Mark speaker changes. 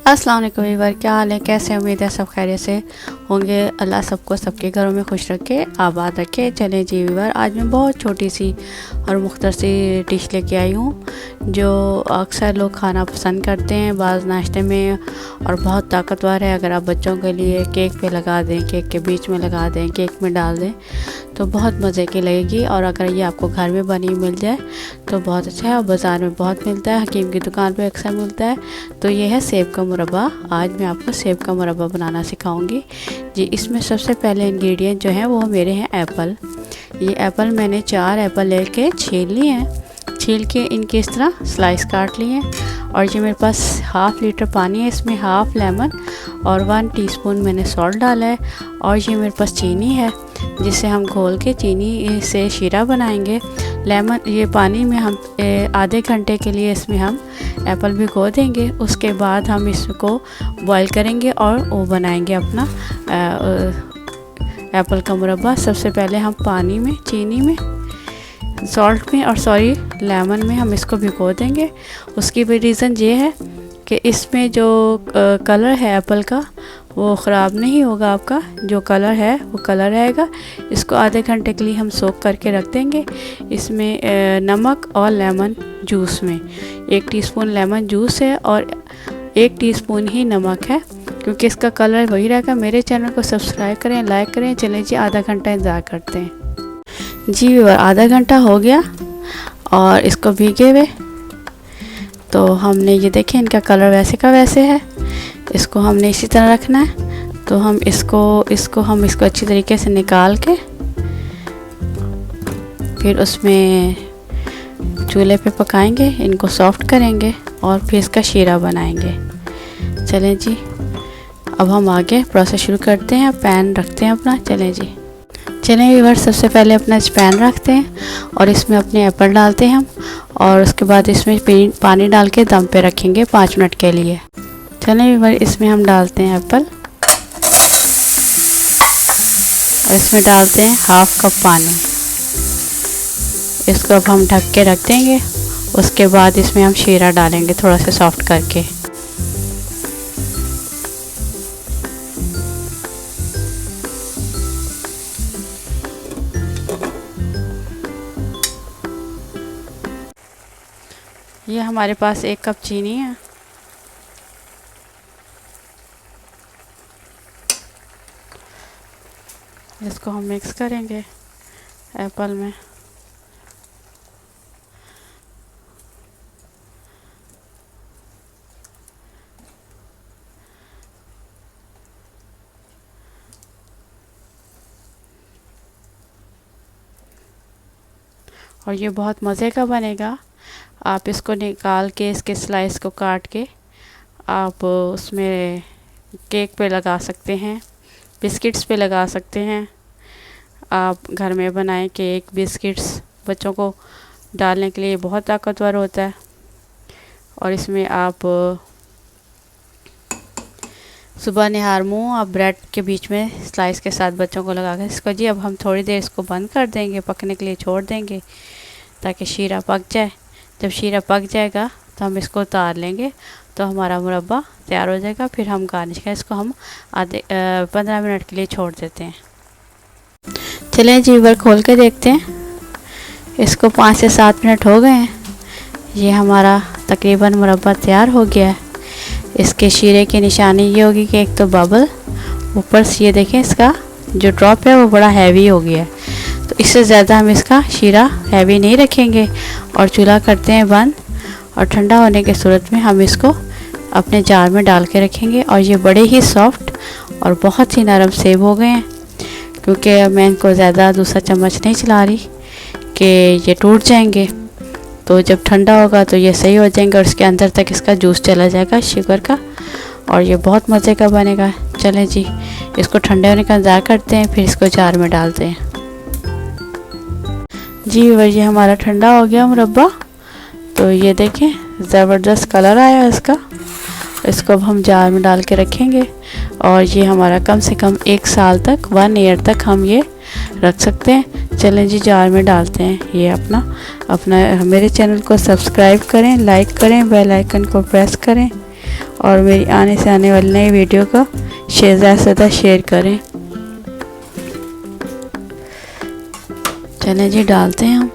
Speaker 1: अस्सलाम वालेकुम व्यूअर, क्या हाल है, कैसे उम्मीद है सब खैरियत से होंगे। अल्लाह सबको सबके घरों में खुश रखे, आबाद रखे। चलें जी व्यूअर, आज मैं बहुत छोटी सी और मुख्तर सी डिश लेके आई हूँ जो अक्सर लोग खाना पसंद करते हैं बाज़ नाश्ते में, और बहुत ताकतवर है। अगर आप बच्चों के लिए केक पे लगा दें, केक के बीच में लगा दें, केक में डाल दें तो बहुत मज़े की लगेगी। और अगर ये आपको घर में बनी मिल जाए तो बहुत अच्छा है, और बाज़ार में बहुत मिलता है, हकीम की दुकान पे अक्सर मिलता है। तो ये है सेब का मुरब्बा। आज मैं आपको सेब का मुरब्बा बनाना सिखाऊंगी जी। इसमें सबसे पहले इंग्रेडिएंट जो हैं वो मेरे हैं एप्पल। ये एप्पल मैंने 4 एप्पल लेके छील लिए हैं, छील के इनके इस तरह स्लाइस काट लिए हैं। और ये मेरे पास हाफ़ लीटर पानी है, इसमें हाफ़ लेमन और 1 टीस्पून मैंने सॉल्ट डाला है। और ये मेरे पास चीनी है जिसे हम घोल के चीनी से शीरा बनाएंगे। लेमन ये पानी में हम आधे घंटे के लिए इसमें हम एप्पल भिगो देंगे। उसके बाद हम इसको बॉईल करेंगे और वो बनाएंगे अपना एप्पल का मुरब्बा। सबसे पहले हम पानी में, चीनी में, सॉल्ट में और लेमन में हम इसको भिगो देंगे। उसकी भी रीज़न ये है कि इसमें जो कलर है एप्पल का वो ख़राब नहीं होगा, आपका जो कलर है वो कलर रहेगा। इसको आधे घंटे के लिए हम सोक करके रख देंगे। इसमें नमक और लेमन जूस में 1 टीस्पून लेमन जूस है और 1 टीस्पून ही नमक है, क्योंकि इसका कलर वही रहेगा। मेरे चैनल को सब्सक्राइब करें, लाइक करें। चलें जी, आधा घंटा इंतज़ार करते हैं जी व्यूअर। आधा घंटा हो गया और इसको भीगे हुए तो हमने ये देखें इनका कलर वैसे का वैसे है। इसको हमने इसी तरह रखना है। तो हम इसको अच्छी तरीके से निकाल के फिर उसमें चूल्हे पे पकाएंगे, इनको सॉफ्ट करेंगे और फिर इसका शीरा बनाएंगे। चलें जी, अब हम आगे प्रोसेस शुरू करते हैं। पैन रखते हैं अपना। चलें जी, चलें व्यूअर, सबसे पहले अपना पैन रखते हैं और इसमें अपने एप्पल डालते हैं हम, और उसके बाद इसमें पानी डाल के दम पे रखेंगे 5 मिनट के लिए। चलें व्यूअर, इसमें हम डालते हैं एप्पल और इसमें डालते हैं हाफ़ कप पानी। इसको अब हम ढक के रख देंगे। उसके बाद इसमें हम शीरा डालेंगे थोड़ा सा सॉफ्ट करके। ये हमारे पास 1 कप चीनी है। इसको हम मिक्स करेंगे एप्पल में। और ये बहुत मज़े का बनेगा। आप इसको निकाल के इसके स्लाइस को काट के आप उसमें केक पे लगा सकते हैं, बिस्किट्स पे लगा सकते हैं। आप घर में बनाएं केक, बिस्किट्स बच्चों को डालने के लिए बहुत ताकतवर होता है। और इसमें आप सुबह निहार मुँह आप ब्रेड के बीच में स्लाइस के साथ बच्चों को लगा कर इसको जी। अब हम थोड़ी देर इसको बंद कर देंगे, पकने के लिए छोड़ देंगे ताकि शीरा पक जाए। जब शीरा पक जाएगा तो हम इसको उतार लेंगे, तो हमारा मुरब्बा तैयार हो जाएगा। फिर हम गार्निश करें, इसको हम 15 मिनट के लिए छोड़ देते हैं। चलें जी व्यूअर, खोल के देखते हैं। इसको 5 से 7 मिनट हो गए हैं। ये हमारा तकरीबन मुरब्बा तैयार हो गया है। इसके शीरे की निशानी ये होगी कि एक तो बबल ऊपर से, ये देखें इसका जो ड्रॉप है वो बड़ा हैवी हो गया है। तो इससे ज़्यादा हम इसका शीरा हैवी नहीं रखेंगे और चूल्हा करते हैं बंद। और ठंडा होने की सूरत में हम इसको अपने जार में डाल के रखेंगे। और ये बड़े ही सॉफ्ट और बहुत ही नरम सेब हो गए हैं, क्योंकि मैं इनको ज़्यादा दूसरा चम्मच नहीं चला रही कि ये टूट जाएंगे। तो जब ठंडा होगा तो ये सही हो जाएंगे और इसके अंदर तक इसका जूस चला जाएगा शुगर का, और ये बहुत मज़े का बनेगा। चलें जी, इसको ठंडे होने का इंतज़ार करते हैं, फिर इसको जार में डालते हैं जी। ये हमारा ठंडा हो गया मुरब्बा। तो ये देखें ज़बरदस्त कलर आया इसका। इसको अब हम जार में डाल के रखेंगे और ये हमारा कम से कम 1 साल तक, 1 ईयर तक हम ये रख सकते हैं। चलें जी, जार में डालते हैं। ये अपना मेरे चैनल को सब्सक्राइब करें, लाइक करें, बेल आइकन को प्रेस करें और मेरी आने से आने वाली नई वीडियो को ज़्यादा से ज़्यादा शेयर करें। चलें जी, डालते हैं हम।